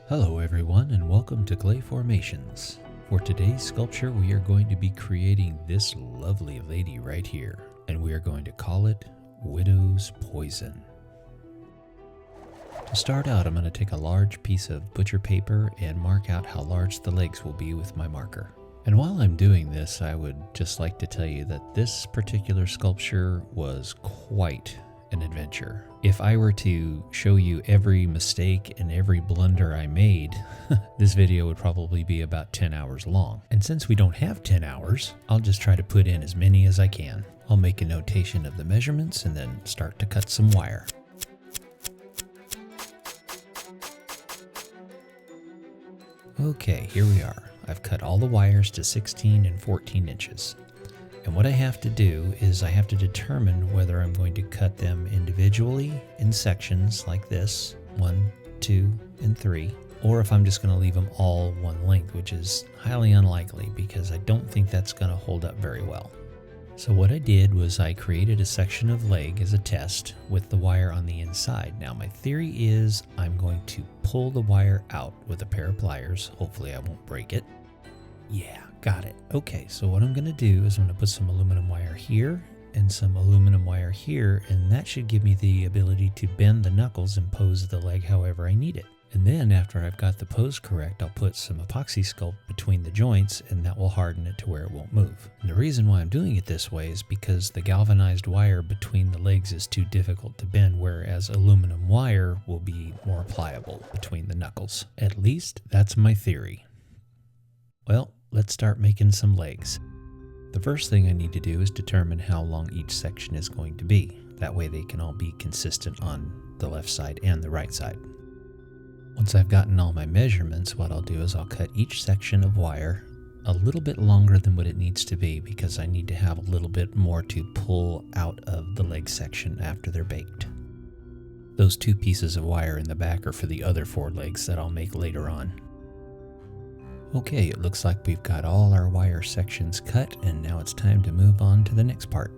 Hello everyone and welcome to Clay Formations. For today's sculpture we are going to be creating this lovely lady right here, and we are going to call it Widow's Poison. To start out, I'm going to take a large piece of butcher paper and mark out how large the legs will be with my marker. And while I'm doing this, I would just like to tell you that this particular sculpture was quite an adventure. If I were to show you every mistake and every blunder I made, this video would probably be about 10 hours long. And since we don't have 10 hours, I'll just try to put in as many as I can. I'll make a notation of the measurements and then start to cut some wire. Okay, here we are. I've cut all the wires to 16 and 14 inches. And what I have to do is I have to determine whether I'm going to cut them individually in sections like this, 1, 2, and 3, or if I'm just going to leave them all one length, which is highly unlikely because I don't think that's going to hold up very well. So what I did was I created a section of leg as a test with the wire on the inside. Now my theory is I'm going to pull the wire out with a pair of pliers. Hopefully I won't break it. Yeah, got it. Okay, so what I'm going to do is I'm going to put some aluminum wire here and some aluminum wire here, and that should give me the ability to bend the knuckles and pose the leg however I need it. And then after I've got the pose correct, I'll put some epoxy sculpt between the joints, and that will harden it to where it won't move. And the reason why I'm doing it this way is because the galvanized wire between the legs is too difficult to bend, whereas aluminum wire will be more pliable between the knuckles. At least that's my theory. Well, let's start making some legs. The first thing I need to do is determine how long each section is going to be. That way they can all be consistent on the left side and the right side. Once I've gotten all my measurements, what I'll do is I'll cut each section of wire a little bit longer than what it needs to be because I need to have a little bit more to pull out of the leg section after they're baked. Those 2 pieces of wire in the back are for the other 4 legs that I'll make later on. Okay, it looks like we've got all our wire sections cut, and now it's time to move on to the next part.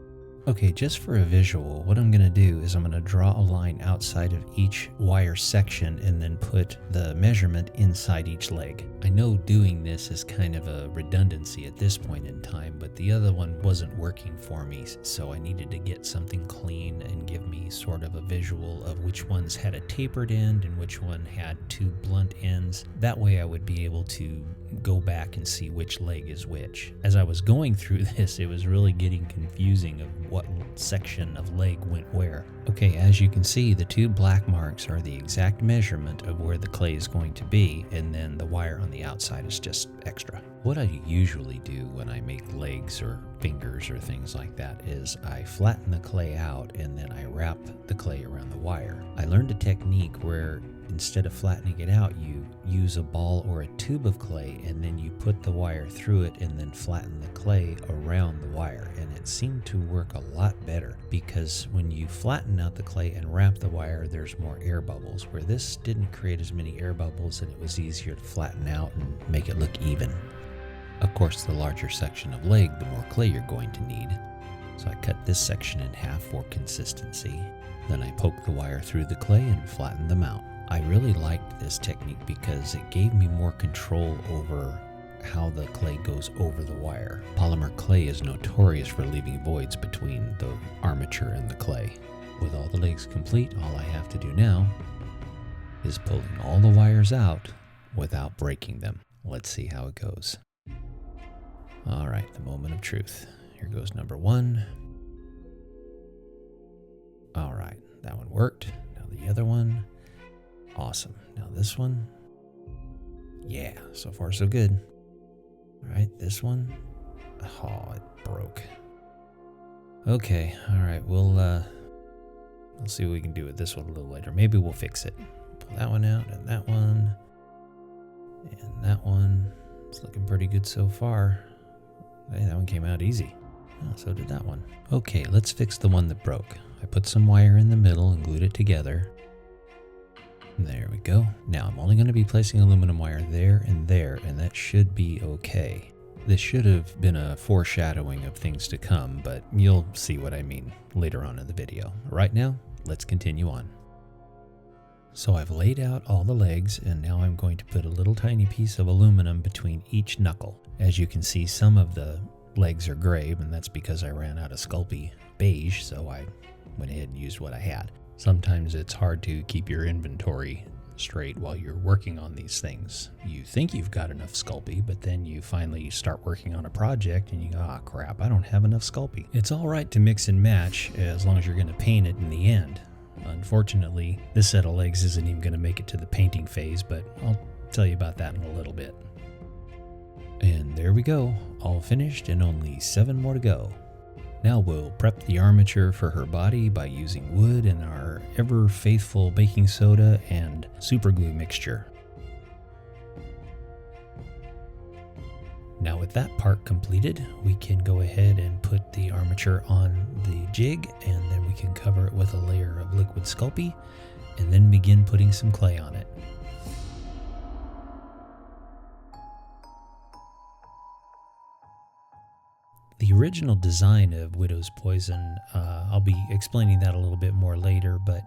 Okay, just for a visual, what I'm going to do is I'm going to draw a line outside of each wire section and then put the measurement inside each leg. I know doing this is kind of a redundancy at this point in time, but the other one wasn't working for me, so I needed to get something clean and give me sort of a visual of which ones had a tapered end and which one had 2 blunt ends. That way I would be able to go back and see which leg is which. As I was going through this, it was really getting confusing of what section of leg went where. Okay, as you can see, the 2 black marks are the exact measurement of where the clay is going to be, and then the wire on the outside is just extra. What I usually do when I make legs or fingers or things like that is I flatten the clay out and then I wrap the clay around the wire. I learned a technique where instead of flattening it out, you use a ball or a tube of clay and then you put the wire through it and then flatten the clay around the wire. And it seemed to work a lot better because when you flatten out the clay and wrap the wire, there's more air bubbles, where this didn't create as many air bubbles and it was easier to flatten out and make it look even. Of course, the larger section of leg, the more clay you're going to need. So I cut this section in half for consistency. Then I poked the wire through the clay and flattened them out. I really liked this technique because it gave me more control over how the clay goes over the wire. Polymer clay is notorious for leaving voids between the armature and the clay. With all the legs complete, all I have to do now is pulling all the wires out without breaking them. Let's see how it goes. All right, the moment of truth. Here goes number 1. All right, that one worked. Now the other one. Awesome. Now this one. Yeah, so far so good. All right, this one. Oh, it broke. Okay, all right, we'll see what we can do with this one a little later. Maybe we'll fix it. Pull that one out and that one. And that one. It's looking pretty good so far. Hey, that one came out easy. Oh, so did that one. Okay, let's fix the one that broke. I put some wire in the middle and glued it together. There we go. Now I'm only going to be placing aluminum wire there, and that should be okay. This should have been a foreshadowing of things to come, but you'll see what I mean later on in the video. Right now, let's continue on. So I've laid out all the legs, and now I'm going to put a little tiny piece of aluminum between each knuckle. As you can see, some of the legs are gray, and that's because I ran out of Sculpey beige, so I went ahead and used what I had. Sometimes it's hard to keep your inventory straight while you're working on these things. You think you've got enough Sculpey, but then you finally start working on a project and you go, ah, crap, I don't have enough Sculpey. It's all right to mix and match as long as you're going to paint it in the end. Unfortunately, this set of legs isn't even going to make it to the painting phase, but I'll tell you about that in a little bit. And there we go, all finished and only 7 more to go. Now we'll prep the armature for her body by using wood and our ever faithful baking soda and super glue mixture. Now with that part completed, we can go ahead and put the armature on the jig, and then we can cover it with a layer of liquid Sculpey and then begin putting some clay on it. The original design of Widow's Poison, I'll be explaining that a little bit more later, but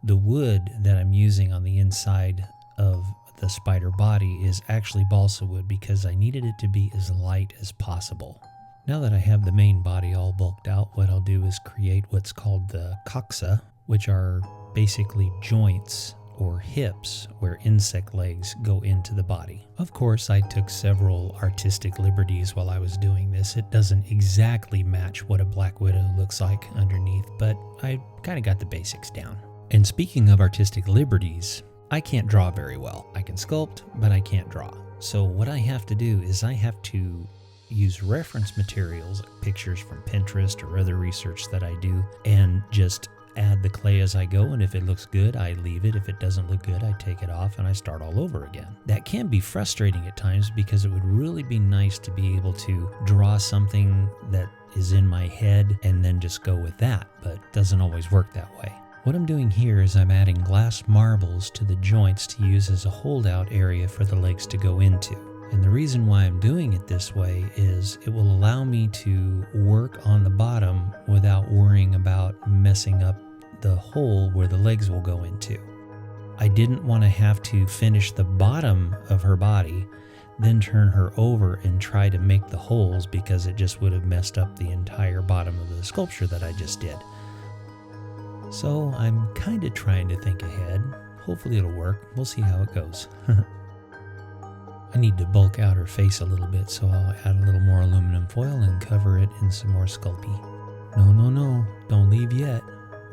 the wood that I'm using on the inside of the spider body is actually balsa wood because I needed it to be as light as possible. Now that I have the main body all bulked out, what I'll do is create what's called the coxa, which are basically joints or hips where insect legs go into the body. Of course, I took several artistic liberties while I was doing this. It doesn't exactly match what a black widow looks like underneath, but I kind of got the basics down. And speaking of artistic liberties, I can't draw very well. I can sculpt, but I can't draw. So what I have to do is I have to use reference materials, pictures from Pinterest or other research that I do, and just add the clay as I go, and if it looks good, I leave it. If it doesn't look good, I take it off and I start all over again. That can be frustrating at times because it would really be nice to be able to draw something that is in my head and then just go with that, but it doesn't always work that way. What I'm doing here is I'm adding glass marbles to the joints to use as a holdout area for the legs to go into. And the reason why I'm doing it this way is it will allow me to work on the bottom without worrying about messing up the hole where the legs will go into. I didn't want to have to finish the bottom of her body, then turn her over and try to make the holes because it just would have messed up the entire bottom of the sculpture that I just did. So I'm kind of trying to think ahead. Hopefully it'll work. We'll see how it goes. I need to bulk out her face a little bit, so I'll add a little more aluminum foil and cover it in some more Sculpey. No, don't leave yet.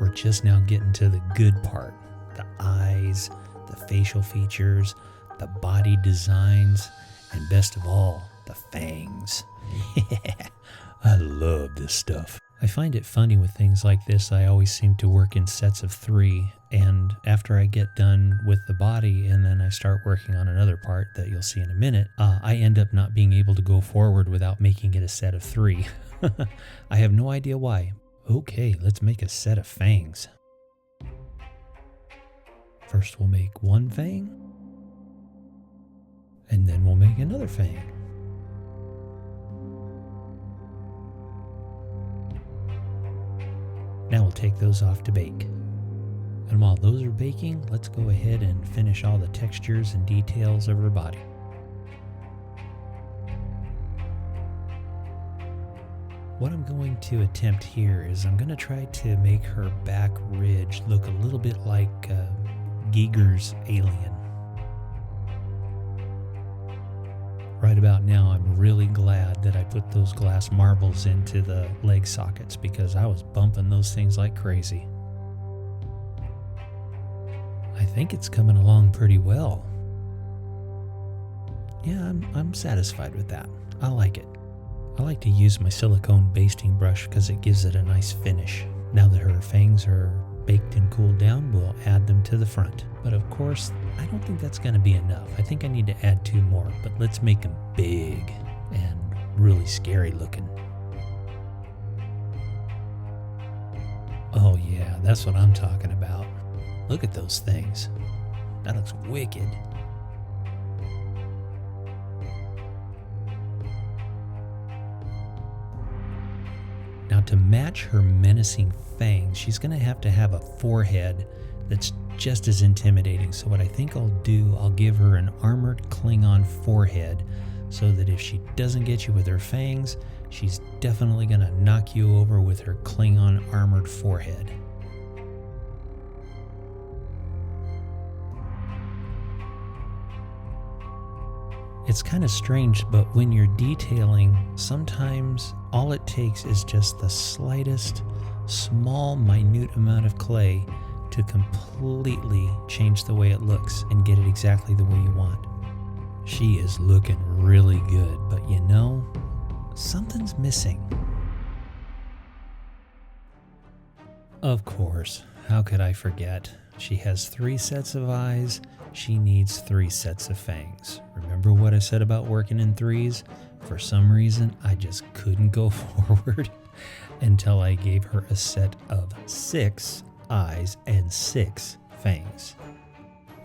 We're just now getting to the good part. The eyes, the facial features, the body designs, and best of all, the fangs. I love this stuff. I find it funny with things like this. I always seem to work in sets of 3, and after I get done with the body and then I start working on another part that you'll see in a minute, I end up not being able to go forward without making it a set of 3. I have no idea why. Okay, let's make a set of fangs. First we'll make one fang, and then we'll make another fang. Now we'll take those off to bake. And while those are baking, let's go ahead and finish all the textures and details of her body. What I'm going to attempt here is I'm going to try to make her back ridge look a little bit like Giger's Alien. Right about now, I'm really glad that I put those glass marbles into the leg sockets because I was bumping those things like crazy. I think it's coming along pretty well. Yeah, I'm satisfied with that. I like it. I like to use my silicone basting brush because it gives it a nice finish. Now that her fangs are baked and cooled down, we'll add them to the front. But of course, I don't think that's going to be enough. I think I need to add 2 more, but let's make them big and really scary looking. Oh yeah, that's what I'm talking about. Look at those things. That looks wicked. Now to match her menacing fangs, she's going to have a forehead that's just as intimidating. So what I think I'll do, I'll give her an armored Klingon forehead so that if she doesn't get you with her fangs, she's definitely going to knock you over with her Klingon armored forehead. It's kind of strange, but when you're detailing, sometimes all it takes is just the slightest, small, minute amount of clay to completely change the way it looks and get it exactly the way you want. She is looking really good, but you know, something's missing. Of course, how could I forget? She has 3 sets of eyes. She needs 3 sets of fangs. Remember what I said about working in 3s? For some reason, I just couldn't go forward until I gave her a set of 6 eyes and 6 fangs.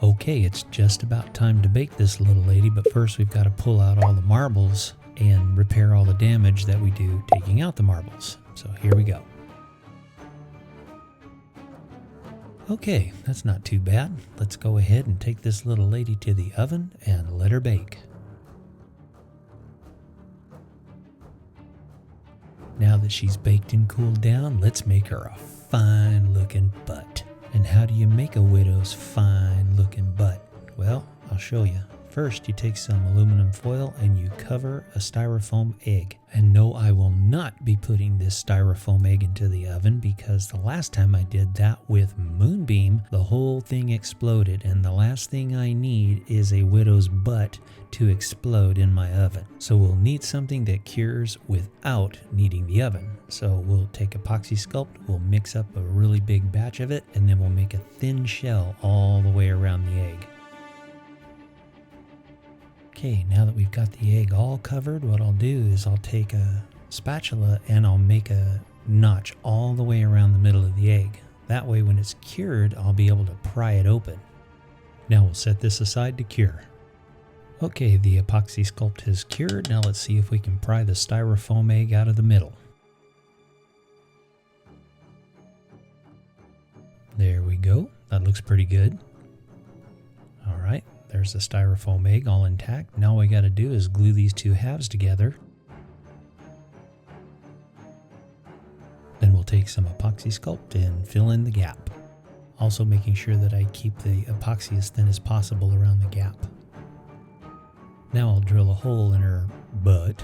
Okay, it's just about time to bake this little lady, but first we've got to pull out all the marbles and repair all the damage that we do taking out the marbles. So here we go. Okay, that's not too bad. Let's go ahead and take this little lady to the oven and let her bake. Now that she's baked and cooled down, let's make her a fine looking butt. And how do you make a widow's fine looking butt? Well, I'll show you. First, you take some aluminum foil and you cover a styrofoam egg. And no, I will not be putting this styrofoam egg into the oven because the last time I did that with Moonbeam, the whole thing exploded. And the last thing I need is a widow's butt to explode in my oven. So we'll need something that cures without needing the oven. So we'll take Epoxy Sculpt, we'll mix up a really big batch of it, and then we'll make a thin shell all the way around the egg. Okay, now that we've got the egg all covered, what I'll do is I'll take a spatula and I'll make a notch all the way around the middle of the egg. That way when it's cured, I'll be able to pry it open. Now we'll set this aside to cure. Okay, the Epoxy Sculpt has cured. Now let's see if we can pry the styrofoam egg out of the middle. There we go. That looks pretty good. All right. There's the styrofoam egg all intact. Now all we got to do is glue these 2 halves together. Then we'll take some Epoxy Sculpt and fill in the gap. Also making sure that I keep the epoxy as thin as possible around the gap. Now I'll drill a hole in her butt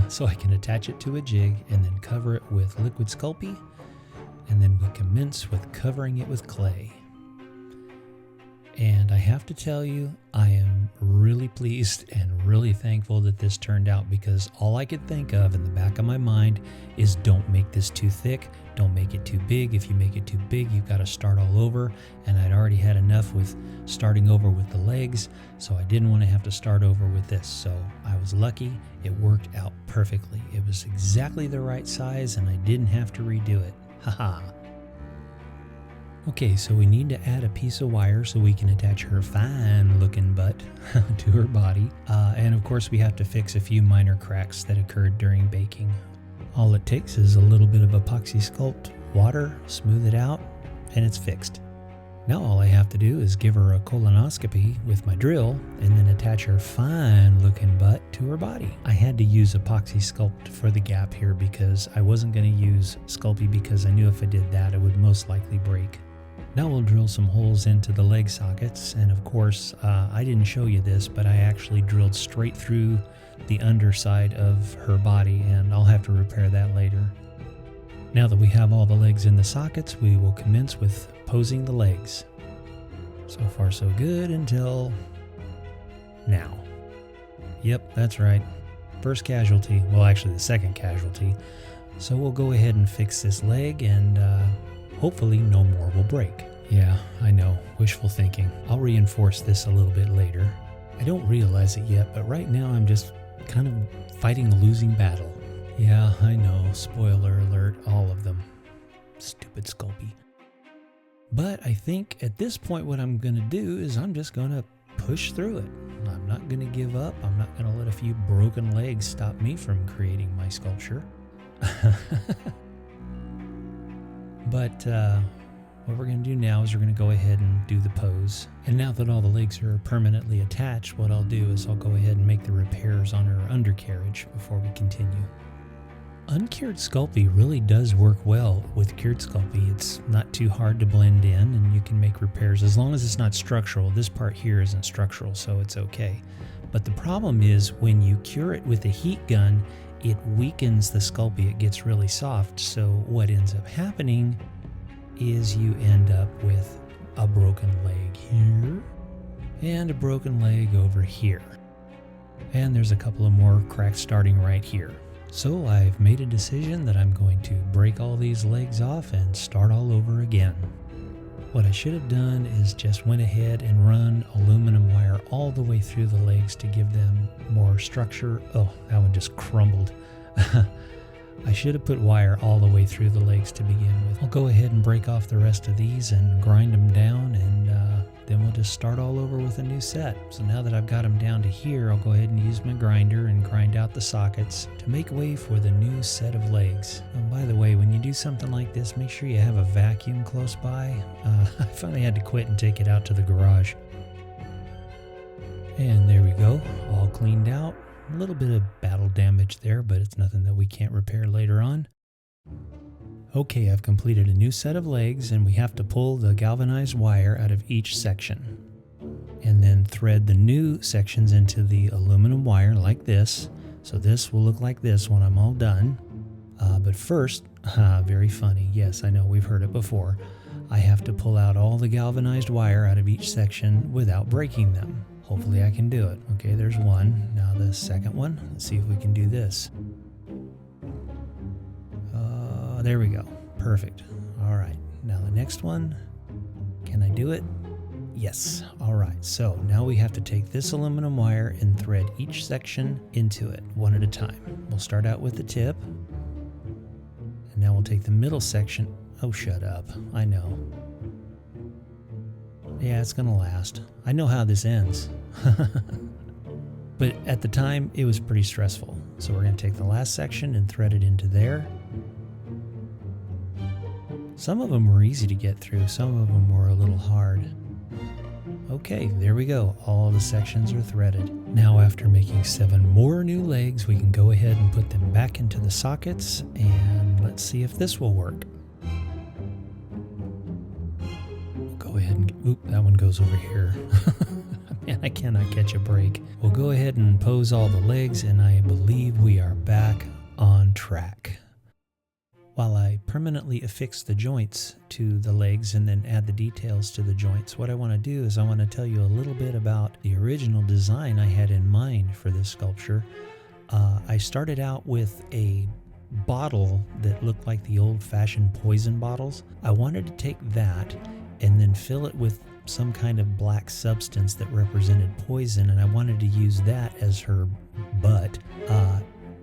so I can attach it to a jig and then cover it with liquid Sculpey. And then we commence with covering it with clay. And I have to tell you, I am really pleased and really thankful that this turned out because all I could think of in the back of my mind is don't make this too thick, don't make it too big. If you make it too big, you've got to start all over. And I'd already had enough with starting over with the legs, so I didn't want to have to start over with this. So I was lucky, it worked out perfectly. It was exactly the right size and I didn't have to redo it. Haha. Okay, so we need to add a piece of wire so we can attach her fine looking butt to her body. And of course we have to fix a few minor cracks that occurred during baking. All it takes is a little bit of Epoxy Sculpt, water, smooth it out, and it's fixed. Now all I have to do is give her a colonoscopy with my drill and then attach her fine looking butt to her body. I had to use Epoxy Sculpt for the gap here because I wasn't going to use Sculpey because I knew if I did that it would most likely break. Now we'll drill some holes into the leg sockets, and of course I didn't show you this, but I actually drilled straight through the underside of her body, and I'll have to repair that later. Now that we have all the legs in the sockets, we will commence with posing the legs. So far so good until now. Yep, that's right. First casualty, well actually the second casualty. So we'll go ahead and fix this leg and hopefully no more will break. Yeah, I know, wishful thinking. I'll reinforce this a little bit later. I don't realize it yet, but right now I'm just kind of fighting a losing battle. Yeah, I know, spoiler alert, all of them. Stupid Sculpey. But I think at this point what I'm going to do is I'm just going to push through it. I'm not going to give up. I'm not going to let a few broken legs stop me from creating my sculpture. But What we're going to do now is we're going to go ahead and do the pose. And now that all the legs are permanently attached, what I'll do is I'll go ahead and make the repairs on her undercarriage before we continue. Uncured Sculpey really does work well with cured Sculpey. It's not too hard to blend in, and you can make repairs as long as it's not structural. This part here isn't structural, so it's okay. But the problem is when you cure it with a heat gun, it weakens the Sculpey. It gets really soft. So what ends up happening is you end up with a broken leg here and a broken leg over here. And there's a couple of more cracks starting right here. So I've made a decision that I'm going to break all these legs off and start all over again. What I should have done is just went ahead and run aluminum wire all the way through the legs to give them more structure. Oh, that one just crumbled. I should have put wire all the way through the legs to begin with. I'll go ahead and break off the rest of these and grind them down, and then we'll just start all over with a new set. So now that I've got them down to here, I'll go ahead and use my grinder and grind out the sockets to make way for the new set of legs. And by the way, when you do something like this, make sure you have a vacuum close by. I finally had to quit and take it out to the garage. And there we go, all cleaned out. A little bit of battle damage there, but it's nothing that we can't repair later on. Okay, I've completed a new set of legs, and we have to pull the galvanized wire out of each section and then thread the new sections into the aluminum wire like this. So this will look like this when I'm all done. But first, very funny, yes, I know we've heard it before, I have to pull out all the galvanized wire out of each section without breaking them. Hopefully I can do it. Okay, there's one. Now the second one. Let's see if we can do this. There we go. Perfect. All right. Now the next one. Can I do it? Yes. All right. So now we have to take this aluminum wire and thread each section into it one at a time. We'll start out with the tip. And now we'll take the middle section. Oh, shut up. I know. Yeah, it's gonna last. I know how this ends. But at the time, it was pretty stressful. So we're gonna take the last section and thread it into there. Some of them were easy to get through, some of them were a little hard. Okay, there we go. All the sections are threaded. Now after making 7 more new legs, we can go ahead and put them back into the sockets, and let's see if this will work. Go ahead and, oop, that one goes over here. Man, I cannot catch a break. We'll go ahead and pose all the legs, and I believe we are back on track. While I permanently affix the joints to the legs and then add the details to the joints, what I want to do is I want to tell you a little bit about the original design I had in mind for this sculpture. I started out with a bottle that looked like the old-fashioned poison bottles. I wanted to take that and then fill it with some kind of black substance that represented poison, and I wanted to use that as her butt,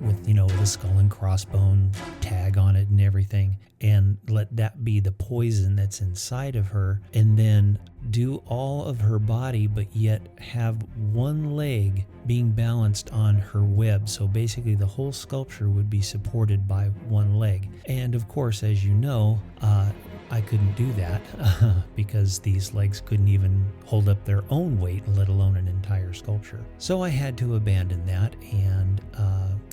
with, you know, the skull and crossbone tag on it and everything, and let that be the poison that's inside of her, and then do all of her body but yet have one leg being balanced on her web. So basically the whole sculpture would be supported by one leg. And of course, as you know, I couldn't do that because these legs couldn't even hold up their own weight, let alone an entire sculpture. So I had to abandon that, and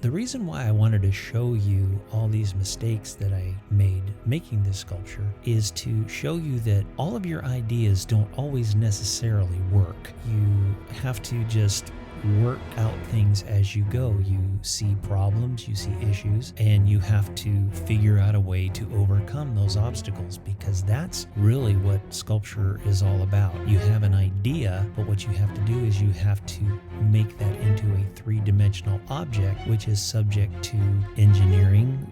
the reason why I wanted to show you all these mistakes that I made making this sculpture is to show you that all of your ideas don't always necessarily work. You have to just work out things as you go. You see problems, you see issues, and you have to figure out a way to overcome those obstacles, because that's really what sculpture is all about. You have an idea, but what you have to do is you have to make that into a three-dimensional object, which is subject to engineering,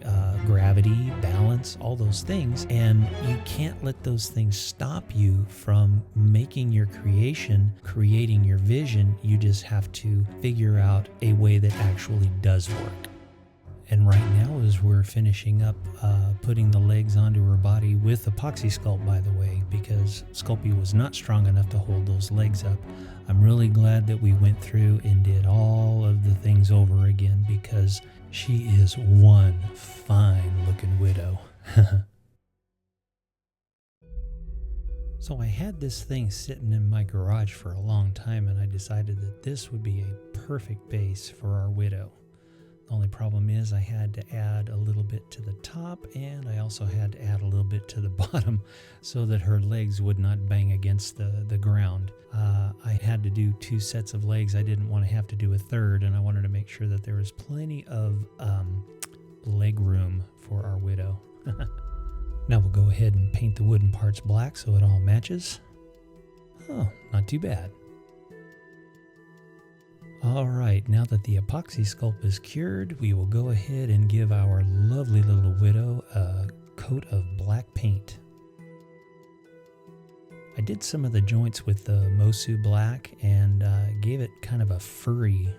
gravity, balance, all those things, and you can't let those things stop you from making your creation, creating your vision. You just have to figure out a way that actually does work. And right now, as we're finishing up putting the legs onto her body with Epoxy Sculpt, by the way, because Sculpey was not strong enough to hold those legs up. I'm really glad that we went through and did all of the things over again, because she is one fine looking widow. So I had this thing sitting in my garage for a long time, and I decided that this would be a perfect base for our widow. The only problem is I had to add a little bit to the top, and I also had to add a little bit to the bottom so that her legs would not bang against the ground. I had to do 2 sets of legs. I didn't want to have to do a third, and I wanted to make sure that there was plenty of leg room for our widow. Now we'll go ahead and paint the wooden parts black so it all matches. Oh, not too bad. Alright, now that the epoxy sculpt is cured, we will go ahead and give our lovely little widow a coat of black paint. I did some of the joints with the Mosu black and gave it kind of a furry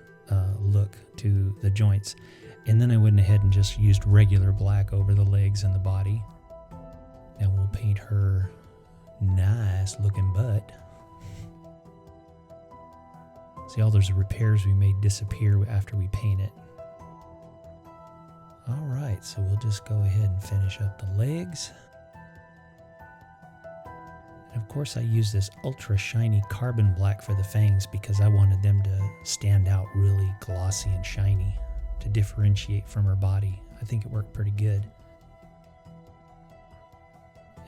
look to the joints. And then I went ahead and just used regular black over the legs and the body. Now we'll paint her nice looking butt. See, all those repairs we made disappear after we paint it. Alright, so we'll just go ahead and finish up the legs. And of course I use this ultra shiny carbon black for the fangs because I wanted them to stand out really glossy and shiny to differentiate from her body. I think it worked pretty good.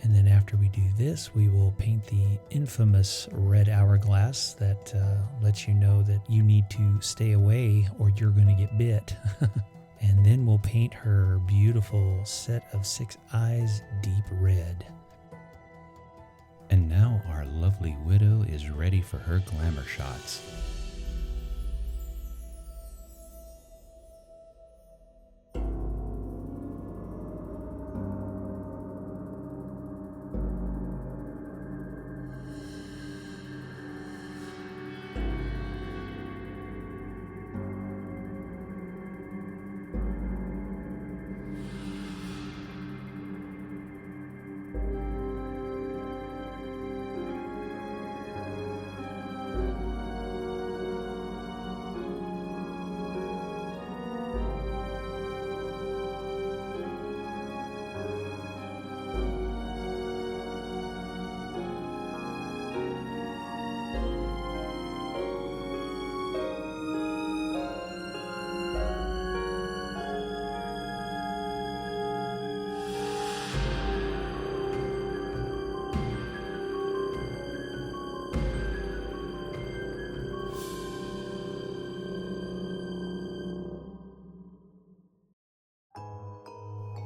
And then after we do this, we will paint the infamous red hourglass that lets you know that you need to stay away or you're going to get bit. And then we'll paint her beautiful set of 6 eyes deep red. And now our lovely widow is ready for her glamour shots.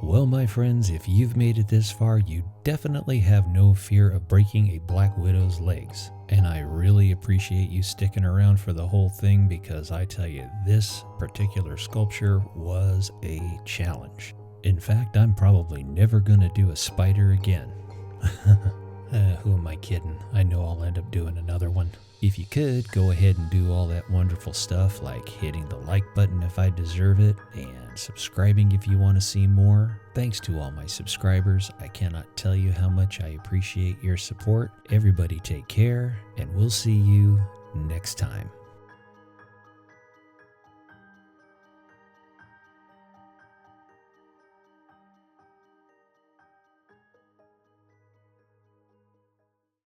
Well, my friends, if you've made it this far, you definitely have no fear of breaking a Black Widow's legs. And I really appreciate you sticking around for the whole thing because I tell you, this particular sculpture was a challenge. In fact, I'm probably never going to do a spider again. Who am I kidding? I know I'll end up doing another one. If you could, go ahead and do all that wonderful stuff like hitting the like button if I deserve it and subscribing if you want to see more. Thanks to all my subscribers. I cannot tell you how much I appreciate your support. Everybody take care, and we'll see you next time.